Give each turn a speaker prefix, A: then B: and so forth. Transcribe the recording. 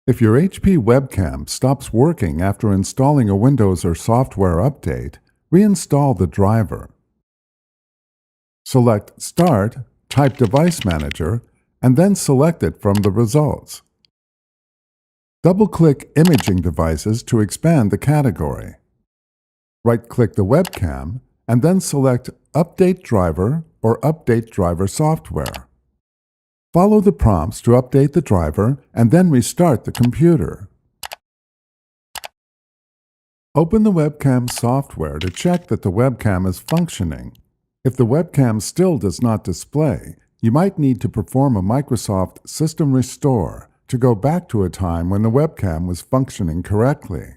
A: If your HP webcam stops working after installing a Windows or software update, reinstall the driver. Select Start, type Device Manager, and then select it from the results. Double-click Imaging Devices to expand the category. Right-click the webcam and then select Update Driver or Update Driver Software. Follow the prompts to update the driver and then restart the computer. Open the webcam software to check that the webcam is functioning. If the webcam still does not display, you might need to perform a Microsoft System Restore to go back to a time when the webcam was functioning correctly.